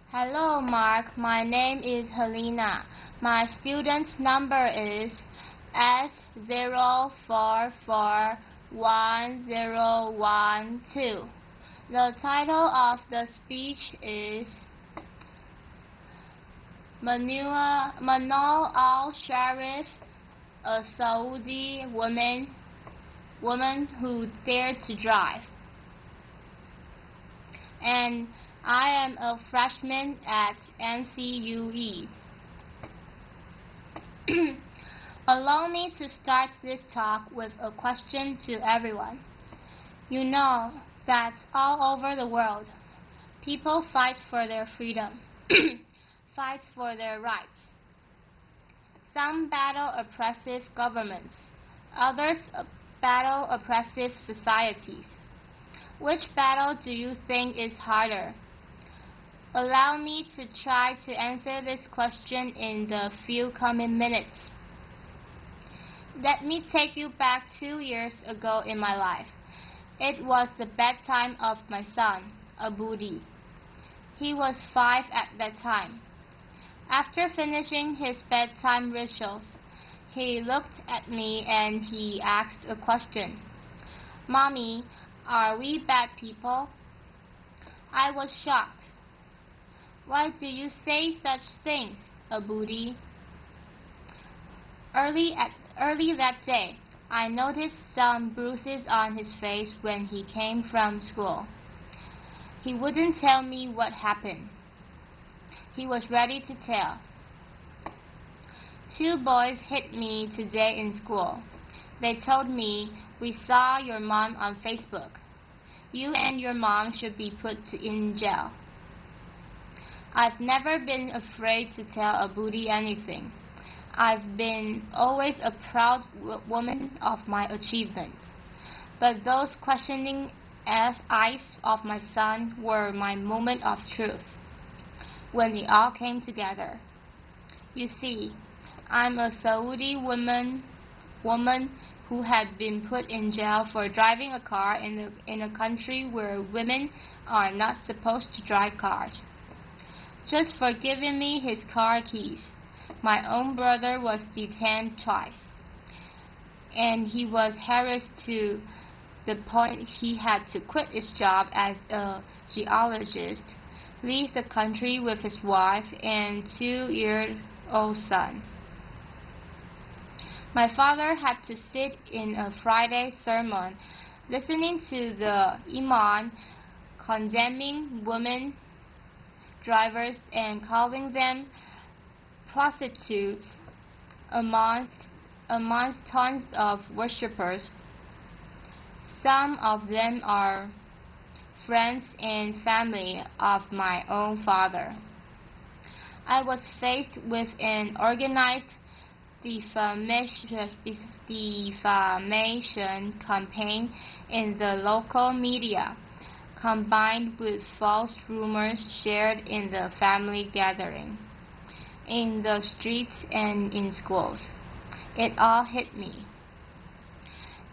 Hello, Mark. My name is Hellena. My student number is S04411012. The title of the speech is Manal al-Sharif, a Saudi woman who dared to drive. And I am a freshman at NCUE. Allow me to start this talk with a question to everyone. You know that all over the world, people fight for their freedom, fight for their rights. Some battle oppressive governments, others battle oppressive societies. Which battle do you think is harder? Allow me to try to answer this question in the few coming minutes. Let me take you back 2 years ago in my life. It was the bedtime of my son, Abudi. He was 5 at that time. After finishing his bedtime rituals, he looked at me and he asked a question. "Mommy, are we bad people?" I was shocked. "Why do you say such things, Abudi?" Early that day, I noticed some bruises on his face when he came from school. He wouldn't tell me what happened. He was ready to tell. "2 boys hit me today in school. They told me, 'We saw your mom on Facebook. You and your mom should be put in jail.'" I've never been afraid to tell Abudi anything. I've been always a proud woman of my achievements. But those questioning eyes of my son were my moment of truth, when it all came together. You see, I'm a Saudi woman who had been put in jail for driving a car in a country where women are not supposed to drive cars. Just for giving me his car keys. My own brother was detained twice, and he was harassed to the point he had to quit his job as a geologist, leave the country with his wife and 2-year-old son. My father had to sit in a Friday sermon listening to the imam condemning women drivers and calling them prostitutes amongst tons of worshippers. Some of them are friends and family of my own father. I was faced with an organized defamation campaign in the local media, combined with false rumors shared in the family gathering, in the streets and in schools. It all hit me.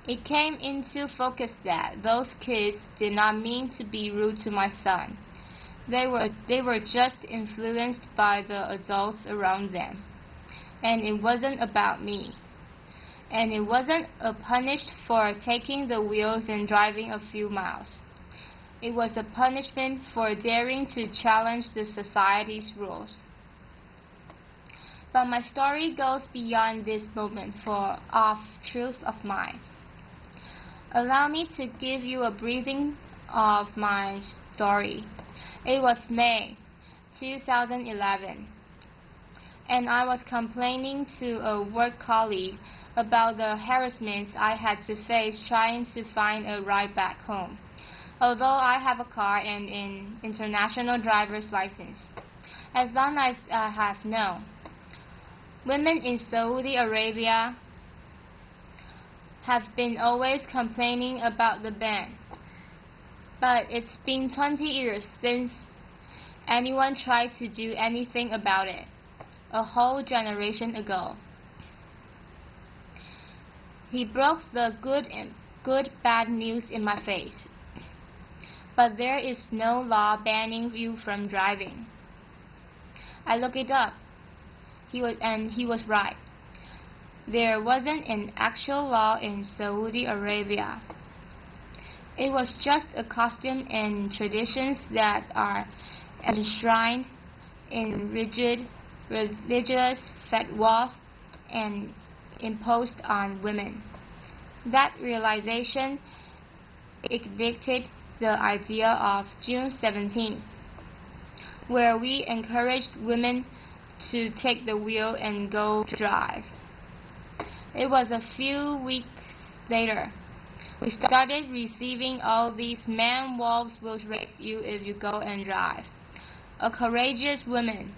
It came into focus that those kids did not mean to be rude to my son. They were just influenced by the adults around them. And it wasn't about me. And it wasn't punished for taking the wheels and driving a few miles. It was a punishment for daring to challenge the society's rules. But my story goes beyond this moment of truth of mine. Allow me to give you a briefing of my story. It was May 2011, and I was complaining to a work colleague about the harassment I had to face trying to find a ride back home, although I have a car and an international driver's license. As long as I have known, women in Saudi Arabia have been always complaining about the ban. But it's been 20 years since anyone tried to do anything about it, a whole generation ago. He broke the good bad news in my face. But there is no law banning you from driving. I looked it up. He was right. There wasn't an actual law in Saudi Arabia. It was just a custom and traditions that are enshrined in rigid religious fatwas and imposed on women. That realization ignited the idea of June 17th, where we encouraged women to take the wheel and go drive. It was a few weeks later we started receiving all these "man wolves will rape you if you go and drive." A courageous woman.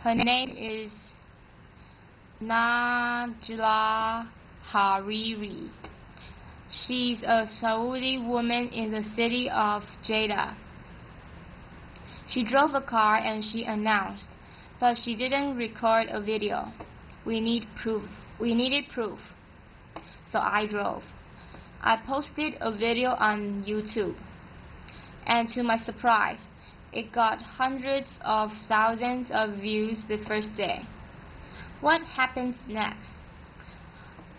Her name is Najla Hariri. She's a Saudi woman in the city of Jeddah. She drove a car and she announced, but she didn't record a video. We needed proof. So I drove. I posted a video on YouTube, and to my surprise, it got hundreds of thousands of views the first day. What happens next?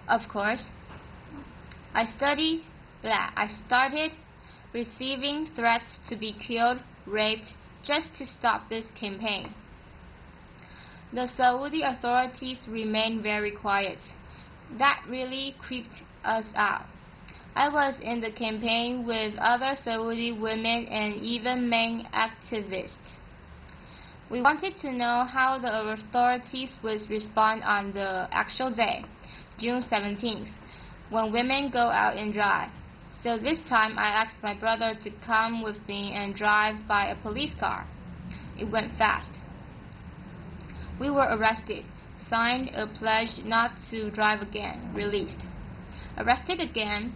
Of course, I started receiving threats to be killed, raped, just to stop this campaign. The Saudi authorities remained very quiet. That really creeped us out. I was in the campaign with other Saudi women and even men activists. We wanted to know how the authorities would respond on the actual day, June 17th, when women go out and drive. So this time I asked my brother to come with me and drive by a police car. It went fast. We were arrested, signed a pledge not to drive again, released. Arrested again,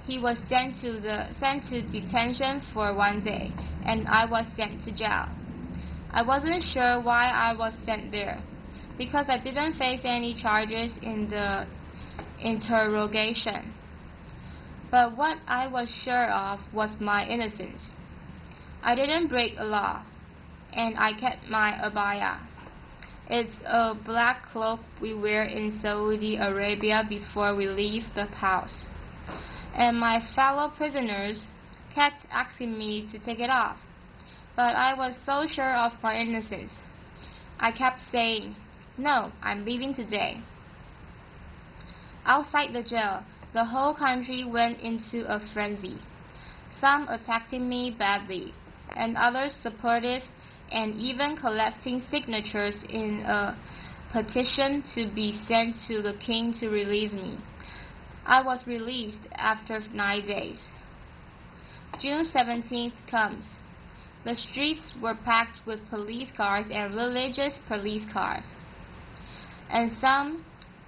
he was sent to detention for 1 day, and I was sent to jail. I wasn't sure why I was sent there, because I didn't face any charges in the interrogation. But what I was sure of was my innocence. I didn't break a law, and I kept my abaya. It's a black cloak we wear in Saudi Arabia before we leave the house. And my fellow prisoners kept asking me to take it off, but I was so sure of my innocence. I kept saying, "No, I'm leaving today." Outside the jail, the whole country went into a frenzy. Some attacking me badly, and others supportive, and even collecting signatures in a petition to be sent to the king to release me. I was released after 9 days. June 17th comes. The streets were packed with police cars and religious police cars.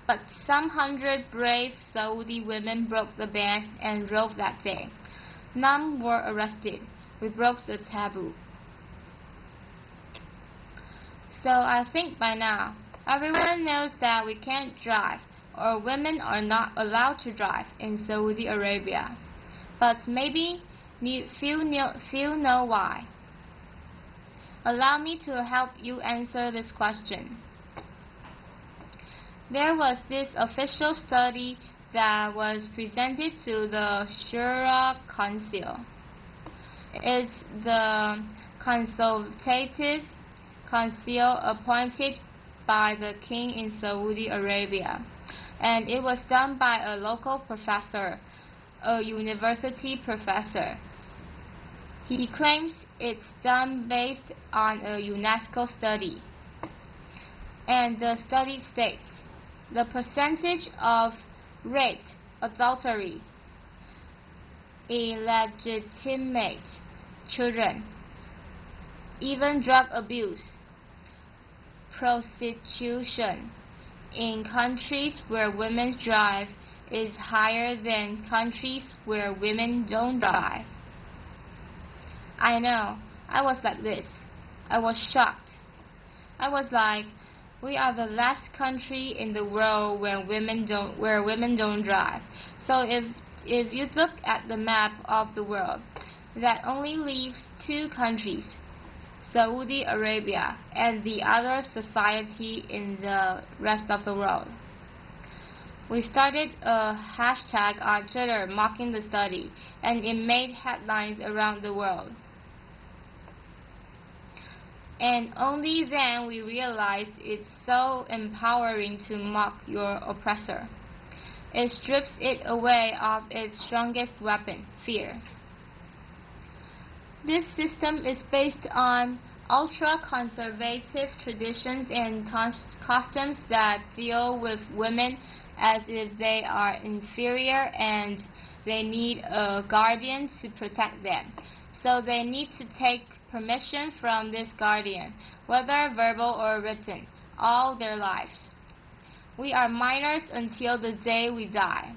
But some 100 brave Saudi women broke the ban and drove that day. None were arrested. We broke the taboo. So I think by now, everyone knows that we can't drive, or women are not allowed to drive in Saudi Arabia. But maybe few know why. Allow me to help you answer this question. There was this official study that was presented to the Shura Council. It's the consultative council appointed by the king in Saudi Arabia, and it was done by a local professor, a university professor. He claims it's done based on a UNESCO study, and the study states the percentage of rape, adultery, illegitimate children, even drug abuse, prostitution in countries where women drive is higher than countries where women don't drive. I know, I was like this. I was shocked. I was like, we are the last country in the world where women don't drive. So if you look at the map of the world, that only leaves 2 countries, Saudi Arabia, and the other society in the rest of the world. We started a hashtag on Twitter mocking the study, and it made headlines around the world. And only then we realized it's so empowering to mock your oppressor. It strips it away of its strongest weapon, fear. This system is based on ultra-conservative traditions and customs that deal with women as if they are inferior and they need a guardian to protect them. So they need to take permission from this guardian, whether verbal or written, all their lives. We are minors until the day we die.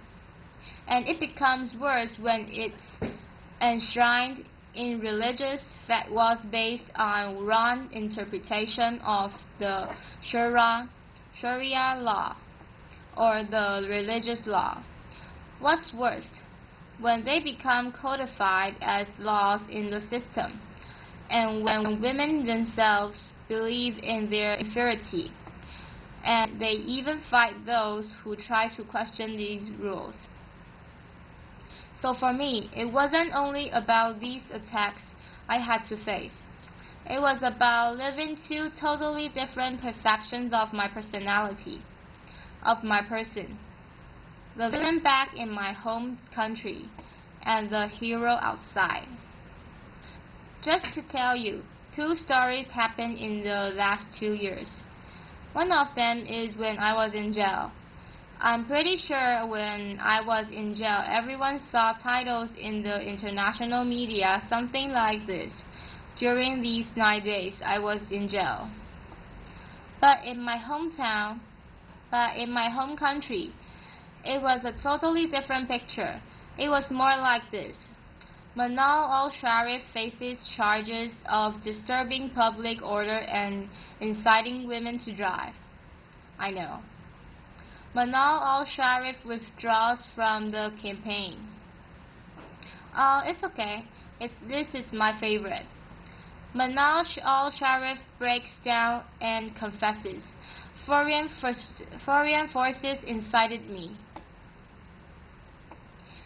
And it becomes worse when it's enshrined in religious fatwas based on wrong interpretation of the Sharia law or the religious law. What's worse, when they become codified as laws in the system, and when women themselves believe in their inferiority, and they even fight those who try to question these rules. So for me, it wasn't only about these attacks I had to face. It was about living two totally different perceptions of my personality, of my person. The villain back in my home country, and the hero outside. Just to tell you, 2 stories happened in the last 2 years. One of them is when I was in jail. I'm pretty sure when I was in jail, everyone saw titles in the international media, something like this: during these 9 days I was in jail. But in my home country, it was a totally different picture. It was more like this: Manal al-Sharif faces charges of disturbing public order and inciting women to drive. I know. Manal al-Sharif withdraws from the campaign. Oh, it's okay. This is my favorite. Manal al-Sharif breaks down and confesses. Foreign forces incited me.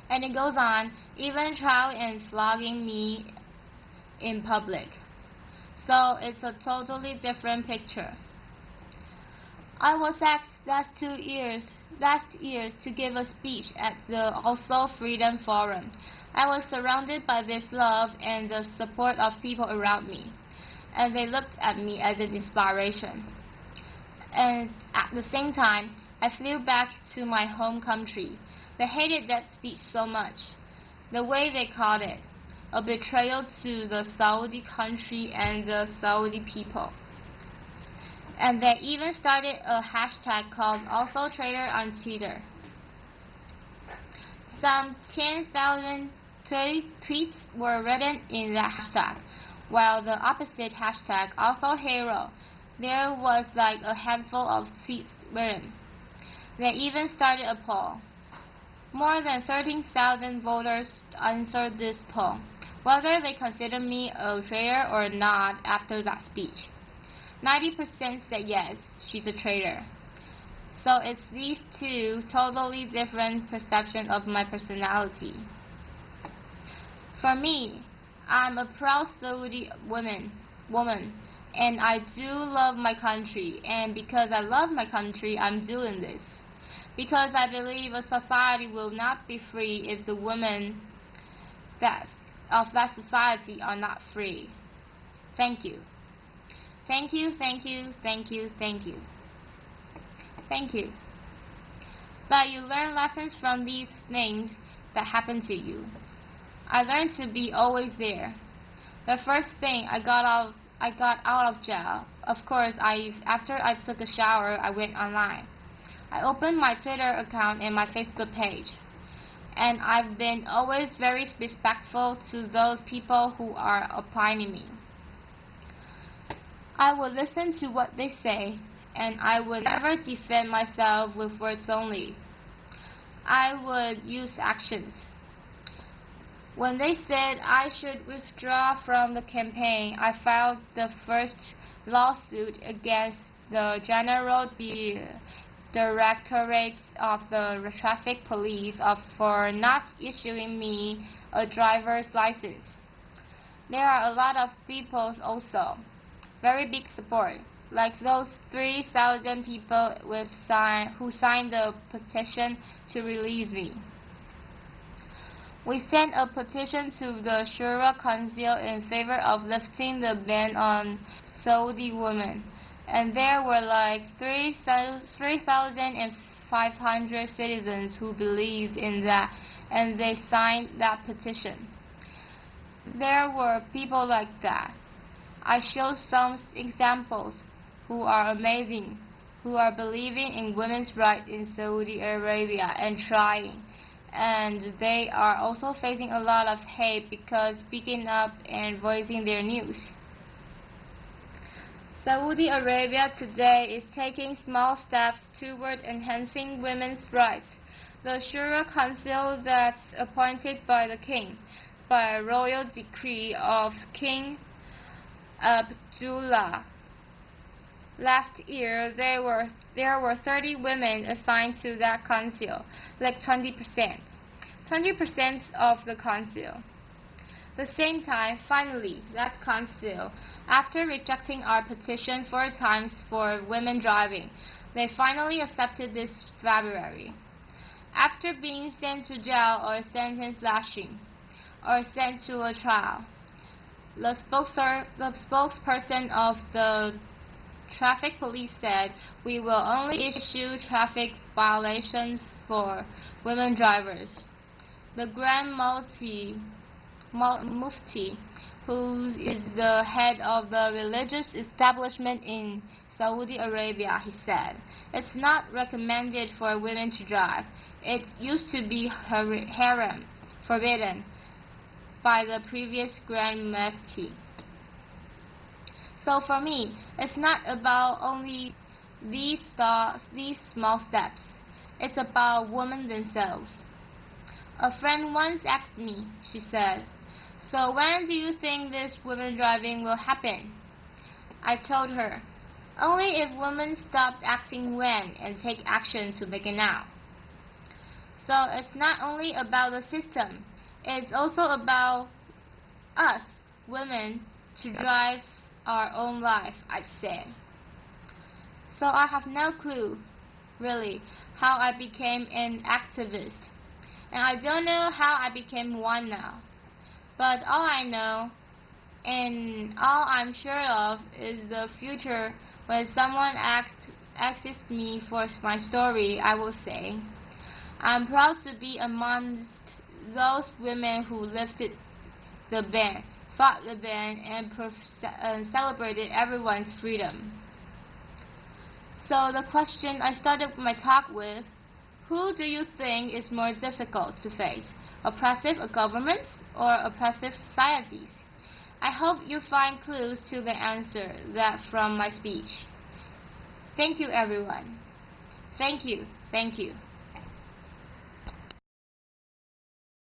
And it goes on, even trial and flogging me in public. So it's a totally different picture. I was asked last year to give a speech at the Also Freedom Forum. I was surrounded by this love and the support of people around me, and they looked at me as an inspiration. And at the same time, I flew back to my home country. They hated that speech so much. The way they called it, a betrayal to the Saudi country and the Saudi people. And they even started a hashtag called #AlsoTraitor on Twitter. Some 10,000 tweets were written in that hashtag, while the opposite hashtag, #AlsoHero, there was like a handful of tweets written. They even started a poll. More than 13,000 voters answered this poll, whether they consider me a traitor or not after that speech. 90% said yes, she's a traitor. So it's these two totally different perceptions of my personality. For me, I'm a proud Saudi woman, and I do love my country, and because I love my country, I'm doing this. Because I believe a society will not be free if the women of that society are not free. Thank you. Thank you, thank you, thank you, thank you. Thank you. But you learn lessons from these things that happen to you. I learned to be always there. The first thing I got out of jail, of course, after I took a shower, I went online. I opened my Twitter account and my Facebook page. And I've been always very respectful to those people who are opining me. I will listen to what they say, and I would never defend myself with words only. I would use actions. When they said I should withdraw from the campaign, I filed the first lawsuit against the General Directorate of the Traffic Police for not issuing me a driver's license. There are a lot of people also, very big support, like those 3,000 people who signed the petition to release me. We sent a petition to the Shura Council in favor of lifting the ban on Saudi women, and there were like 3,500 citizens who believed in that, and they signed that petition. There were people like that. I showed some examples who are amazing, who are believing in women's rights in Saudi Arabia and trying. And they are also facing a lot of hate because speaking up and voicing their news. Saudi Arabia today is taking small steps toward enhancing women's rights. The Shura Council that's appointed by the king, by a royal decree of King Abdullah. Last year, there were 30 women assigned to that council, like 20% of the council. At the same time, finally, that council, after rejecting our petition 4 times for women driving, they finally accepted this February. After being sent to jail or sentenced lashing, or sent to a trial, the spokesperson of the traffic police said, "We will only issue traffic violations for women drivers." The Grand Mufti, who is the head of the religious establishment in Saudi Arabia, he said, "It's not recommended for women to drive. It used to be haram, forbidden, by the previous Grand Mufti." So for me, it's not about only these small steps. It's about women themselves. A friend once asked me, she said, "So when do you think this women driving will happen?" I told her, only if women stop asking when and take action to make it now. So it's not only about the system, it's also about us, women, to drive our own life, I'd say. So I have no clue, really, how I became an activist. And I don't know how I became one now. But all I know, and all I'm sure of, is the future. When someone asks me for my story, I will say, I'm proud to be amongst those women who lifted the ban, fought the ban, and celebrated everyone's freedom. So the question I started my talk with, who do you think is more difficult to face, oppressive governments or oppressive societies? I hope you find clues to the answer from my speech. Thank you, everyone. Thank you. Thank you.